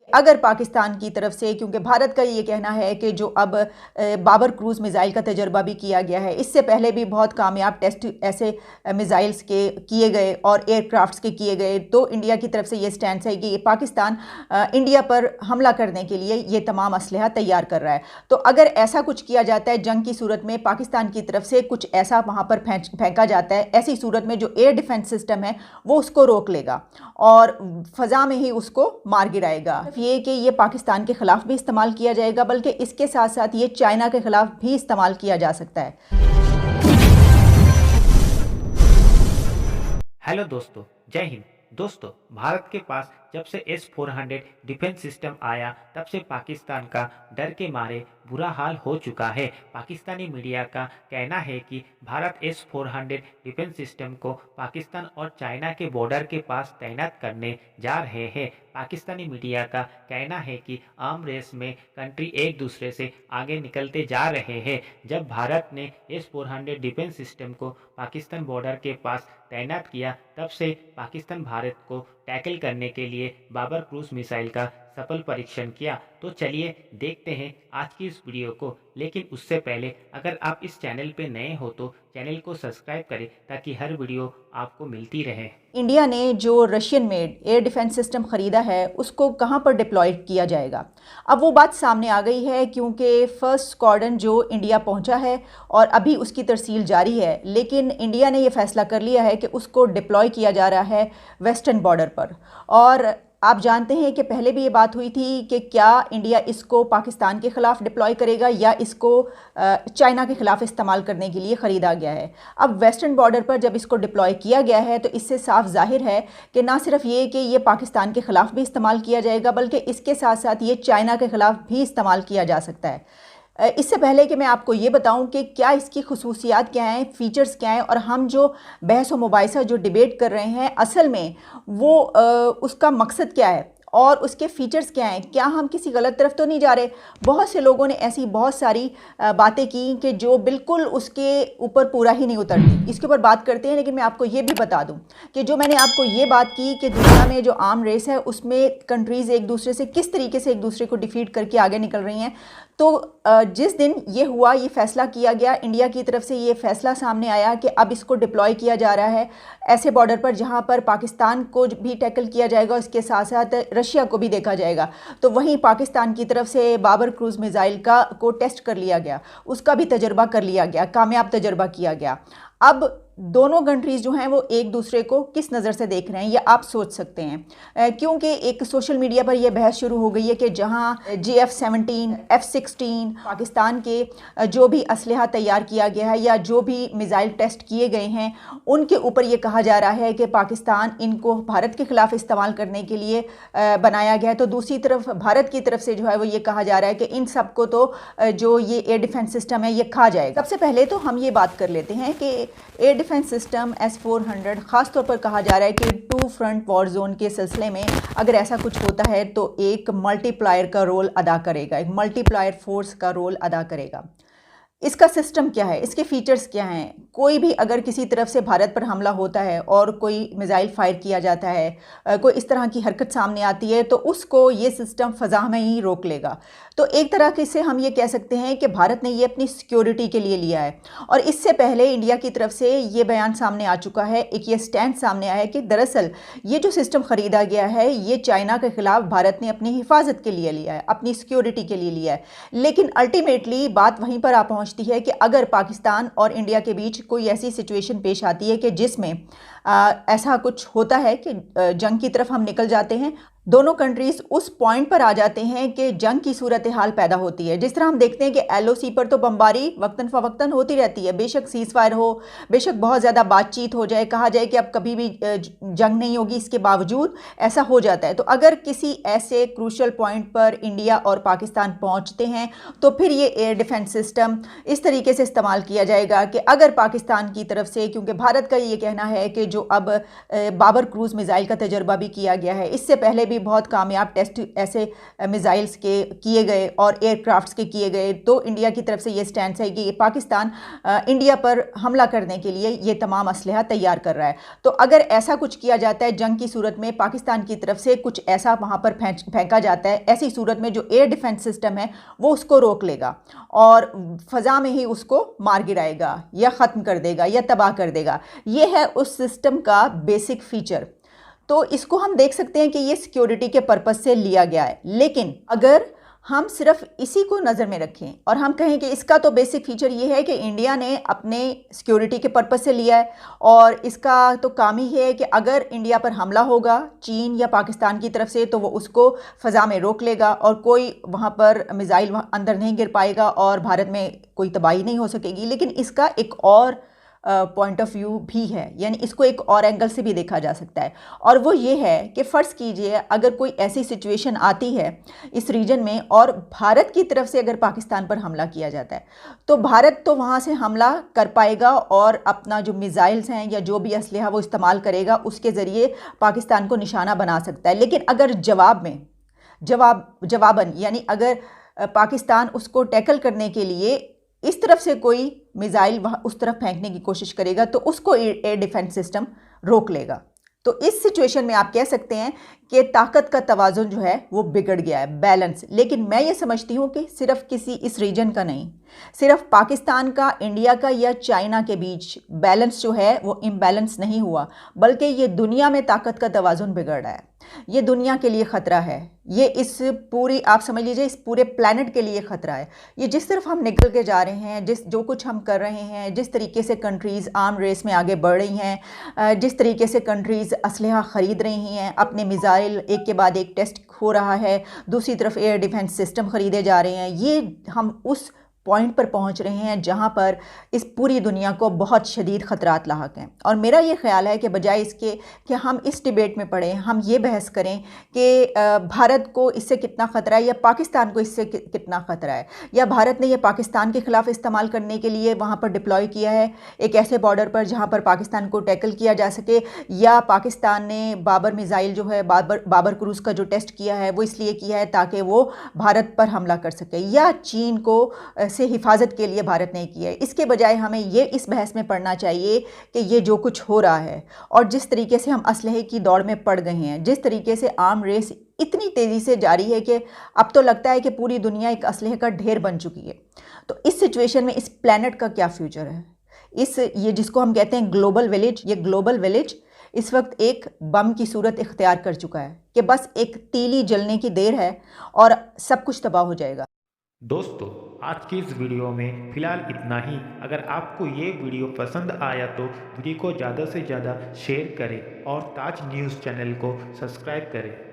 अगर पाकिस्तान की तरफ से, क्योंकि भारत का ये कहना है कि जो अब बाबर क्रूज़ मिज़ाइल का तजर्बा भी किया गया है, इससे पहले भी बहुत कामयाब टेस्ट ऐसे मिज़ाइल्स के किए गए और एयरक्राफ्ट्स के किए गए, तो इंडिया की तरफ से ये स्टैंड है कि ये पाकिस्तान इंडिया पर हमला करने के लिए ये तमाम असलहा तैयार कर रहा है। तो अगर ऐसा कुछ किया जाता है जंग की सूरत में, पाकिस्तान की तरफ से कुछ ऐसा वहाँ पर फेंका जाता है, ऐसी सूरत में जो एयर डिफेंस सिस्टम है वो उसको रोक लेगा और फ़ज़ा में ही उसको मार गिराएगा। ये कि ये पाकिस्तान के ख़िलाफ़ भी इस्तेमाल किया जाएगा, बल्कि इसके साथ साथ ये चाइना के ख़िलाफ़ भी इस्तेमाल किया जा सकता है। हेलो दोस्तों, जय हिंद। दोस्तों, भारत के पास जब से S-400 डिफेंस सिस्टम आया तब से पाकिस्तान का डर के मारे बुरा हाल हो चुका है। पाकिस्तानी मीडिया का कहना है कि भारत S-400 डिफेंस सिस्टम को पाकिस्तान और चाइना के बॉर्डर के पास तैनात करने जा रहे हैं। पाकिस्तानी मीडिया का कहना है कि आर्म रेस में कंट्री एक दूसरे से आगे निकलते जा रहे हैं। जब भारत ने S-400 डिफेंस सिस्टम को पाकिस्तान बॉर्डर के पास तैनात किया तब से पाकिस्तान भारत को टैकल करने के लिए बाबर क्रूज मिसाइल का सफल परीक्षण किया। तो चलिए देखते हैं आज की इस वीडियो को। लेकिन उससे पहले अगर आप इस चैनल पे नए हो तो चैनल को सब्सक्राइब करें ताकि हर वीडियो आपको मिलती रहे। इंडिया ने जो Russian made air defence system ख़रीदा है उसको कहाँ पर डिप्लॉय किया जाएगा, अब वो बात सामने आ गई है, क्योंकि फर्स्ट स्क्वाड्रन जो इंडिया पहुंचा है और अभी उसकी तरसील जारी है, लेकिन इंडिया ने ये फ़ैसला कर लिया है कि उसको डिप्लॉय किया जा रहा है वेस्टर्न बॉर्डर पर। और आप जानते हैं कि पहले भी ये बात हुई थी कि क्या इंडिया इसको पाकिस्तान के ख़िलाफ़ डिप्लॉय करेगा या इसको चाइना के ख़िलाफ़ इस्तेमाल करने के लिए ख़रीदा गया है। अब वेस्टर्न बॉर्डर पर जब इसको डिप्लॉय किया गया है तो इससे साफ ज़ाहिर है कि ना सिर्फ ये कि ये पाकिस्तान के ख़िलाफ़ भी इस्तेमाल किया जाएगा, बल्कि इसके साथ साथ ये चाइना के ख़िलाफ़ भी इस्तेमाल किया जा सकता है। इससे पहले कि मैं आपको ये बताऊं कि क्या इसकी खुसूसियात क्या हैं, फ़ीचर्स क्या हैं, और हम जो बहस व मुबाहिसा जो डिबेट कर रहे हैं असल में वो उसका मकसद क्या है और उसके फ़ीचर्स क्या हैं, क्या हम किसी गलत तरफ तो नहीं जा रहे। बहुत से लोगों ने ऐसी बहुत सारी बातें की कि जो बिल्कुल उसके ऊपर पूरा ही नहीं उतरती। इसके ऊपर बात करते हैं, लेकिन मैं आपको ये भी बता दूं कि जो मैंने आपको ये बात की कि दुनिया में जो आर्म रेस है उसमें कंट्रीज़ एक दूसरे से किस तरीके से एक दूसरे को डिफीट करके आगे निकल रही हैं। तो जिस दिन ये हुआ, ये फ़ैसला किया गया, इंडिया की तरफ से ये फ़ैसला सामने आया कि अब इसको डिप्लॉय किया जा रहा है ऐसे बॉर्डर पर जहां पर पाकिस्तान को भी टैकल किया जाएगा, इसके साथ साथ रशिया को भी देखा जाएगा। तो वहीं पाकिस्तान की तरफ से बाबर क्रूज़ मिज़ाइल को टेस्ट कर लिया गया, उसका भी तजर्बा कर लिया गया, कामयाब तजर्बा किया गया। अब दोनों कंट्रीज़ जो हैं वो एक दूसरे को किस नज़र से देख रहे हैं ये आप सोच सकते हैं, क्योंकि एक सोशल मीडिया पर यह बहस शुरू हो गई है कि जहां JF-17, F-16 पाकिस्तान के जो भी असलहा तैयार किया गया है या जो भी मिज़ाइल टेस्ट किए गए हैं उनके ऊपर ये कहा जा रहा है कि पाकिस्तान इनको भारत के ख़िलाफ़ इस्तेमाल करने के लिए बनाया गया है। तो दूसरी तरफ भारत की तरफ से जो है वो ये कहा जा रहा है कि इन सबको तो जो ये एयर डिफेंस सिस्टम है ये खा जाएगा। सबसे पहले तो हम ये बात कर लेते हैं कि एयर डिफेंस सिस्टम S-400 ख़ास तौर पर कहा जा रहा है कि टू फ्रंट वॉर जोन के सिलसिले में अगर ऐसा कुछ होता है तो एक मल्टीप्लायर का रोल अदा करेगा, एक मल्टीप्लायर फोर्स का रोल अदा करेगा। इसका सिस्टम क्या है, इसके फीचर्स क्या हैं, कोई भी अगर किसी तरफ से भारत पर हमला होता है और कोई मिज़ाइल फायर किया जाता है, कोई इस तरह की हरकत सामने आती है तो उसको ये सिस्टम फ़ज़ा में ही रोक लेगा। तो एक तरह से हम ये कह सकते हैं कि भारत ने ये अपनी सिक्योरिटी के लिए लिया है। और इससे पहले इंडिया की तरफ से ये बयान सामने आ चुका है, एक ये स्टैंड सामने आया है कि दरअसल ये जो सिस्टम ख़रीदा गया है ये चाइना के ख़िलाफ़ भारत ने अपनी हिफाजत के लिए लिया है, अपनी सिक्योरिटी के लिए लिया है। लेकिन अल्टीमेटली बात वहीं पर आ पहुँचती है कि अगर पाकिस्तान और इंडिया के बीच कोई ऐसी सिचुएशन पेश आती है कि जिसमें ऐसा कुछ होता है कि जंग की तरफ हम निकल जाते हैं, दोनों कंट्रीज़ उस पॉइंट पर आ जाते हैं कि जंग की सूरत हाल पैदा होती है। जिस तरह हम देखते हैं कि LOC पर तो बमबारी वक्तन फ़वक्तन होती रहती है, बेशक सीज़ फायर हो, बेशक बहुत ज़्यादा बातचीत हो जाए, कहा जाए कि अब कभी भी जंग नहीं होगी, इसके बावजूद ऐसा हो जाता है। तो अगर किसी ऐसे क्रूशल पॉइंट पर इंडिया और पाकिस्तान पहुँचते हैं तो फिर ये एयर डिफेंस सिस्टम इस तरीके से इस्तेमाल किया जाएगा कि अगर पाकिस्तान की तरफ से, क्योंकि भारत का ये कहना है कि जो अब बाबर क्रूज़ मिज़ाइल का तजर्बा भी किया गया है। इससे पहले भी बहुत कामयाब टेस्ट ऐसे मिज़ाइल्स के किए गए और एयरक्राफ्ट्स के किए गए। तो इंडिया की तरफ से ये स्टैंड है कि पाकिस्तान इंडिया पर हमला करने के लिए ये तमाम असलहा तैयार कर रहा है। तो अगर ऐसा कुछ किया जाता है जंग की सूरत में, पाकिस्तान की तरफ से कुछ ऐसा वहाँ पर फेंका जाता है, ऐसी सूरत में जो एयर डिफेंस सिस्टम है वो उसको रोक लेगा और फ़ज़ा में ही उसको मार गिराएगा या ख़त्म कर देगा या तबाह कर देगा। ये है उस सिस्टम का बेसिक फीचर। तो इसको हम देख सकते हैं कि ये सिक्योरिटी के पर्पज़ से लिया गया है। लेकिन अगर हम सिर्फ इसी को नज़र में रखें और हम कहें कि इसका तो बेसिक फीचर ये है कि इंडिया ने अपने सिक्योरिटी के पर्पज़ से लिया है और इसका तो काम ही है कि अगर इंडिया पर हमला होगा चीन या पाकिस्तान की तरफ से तो वो उसको फ़ज़ा में रोक लेगा और कोई वहाँ पर मिज़ाइल वहाँ अंदर नहीं गिर पाएगा और भारत में कोई तबाही नहीं हो सकेगी। लेकिन इसका एक और पॉइंट ऑफ व्यू भी है, यानी इसको एक और एंगल से भी देखा जा सकता है और वो ये है कि फ़र्ज़ कीजिए अगर कोई ऐसी सिचुएशन आती है इस रीजन में और भारत की तरफ से अगर पाकिस्तान पर हमला किया जाता है तो भारत तो वहाँ से हमला कर पाएगा और अपना जो मिज़ाइल्स हैं या जो भी असलहा वो इस्तेमाल करेगा उसके ज़रिए पाकिस्तान को निशाना बना सकता है। लेकिन अगर जवाबन यानी अगर पाकिस्तान उसको टैकल करने के लिए इस तरफ से कोई मिज़ाइल वहाँ उस तरफ फेंकने की कोशिश करेगा तो उसको एयर डिफेंस सिस्टम रोक लेगा। तो इस सिचुएशन में आप कह सकते हैं कि ताकत का तवाज़ुन जो है वो बिगड़ गया है, बैलेंस। लेकिन मैं ये समझती हूँ कि सिर्फ किसी इस रीजन का नहीं, सिर्फ पाकिस्तान का, इंडिया का या चाइना के बीच बैलेंस जो है वो इम्बैलेंस नहीं हुआ, बल्कि ये दुनिया में ताकत का तवाज़ुन बिगड़ रहा है। ये दुनिया के लिए ख़तरा है, ये इस पूरी आप समझ लीजिए इस पूरे प्लैनेट के लिए ख़तरा है। ये जिस तरफ हम निकल के जा रहे हैं, जो कुछ हम कर रहे हैं, जिस तरीके से कंट्रीज़ आर्म रेस में आगे बढ़ रही हैं, जिस तरीके से कंट्रीज़ असलहा ख़रीद रही हैं, अपने मिज़ाइल एक के बाद एक टेस्ट हो रहा है, दूसरी तरफ एयर डिफेंस सिस्टम ख़रीदे जा रहे हैं, ये हम उस पॉइंट पर पहुंच रहे हैं जहां पर इस पूरी दुनिया को बहुत शदीद ख़तरात लाहक हैं। और मेरा ये ख्याल है कि बजाय इसके कि हम इस डिबेट में पढ़ें, हम ये बहस करें कि भारत को इससे कितना ख़तरा है या पाकिस्तान को इससे कितना ख़तरा है, या भारत ने यह पाकिस्तान के ख़िलाफ़ इस्तेमाल करने के लिए वहाँ पर डिप्लॉय किया है एक ऐसे बॉर्डर पर जहाँ पर पाकिस्तान को टैकल किया जा सके, या पाकिस्तान ने बाबर मिज़ाइल जो है बाबर क्रूज़ का जो टेस्ट किया है वो इसलिए किया है ताकि वो भारत पर हमला कर सके, या चीन को से हिफाजत के लिए भारत ने किया है। इसके बजाय हमें ये इस बहस में पढ़ना चाहिए कि ये जो कुछ हो रहा है और जिस तरीके से हम असलहे की दौड़ में पड़ गए हैं, जिस तरीके से आर्म रेस इतनी तेज़ी से जारी है कि अब तो लगता है कि पूरी दुनिया एक असलहे का ढेर बन चुकी है। तो इस सिचुएशन में इस प्लैनेट का क्या फ्यूचर है? ये जिसको हम कहते हैं ग्लोबल विलेज, ये ग्लोबल विलेज इस वक्त एक बम की सूरत इख्तियार कर चुका है कि बस एक तीली जलने की देर है और सब कुछ तबाह हो जाएगा। दोस्तों, आज की इस वीडियो में फ़िलहाल इतना ही। अगर आपको ये वीडियो पसंद आया तो वीडियो को ज़्यादा से ज़्यादा शेयर करें और ताज न्यूज़ चैनल को सब्सक्राइब करें।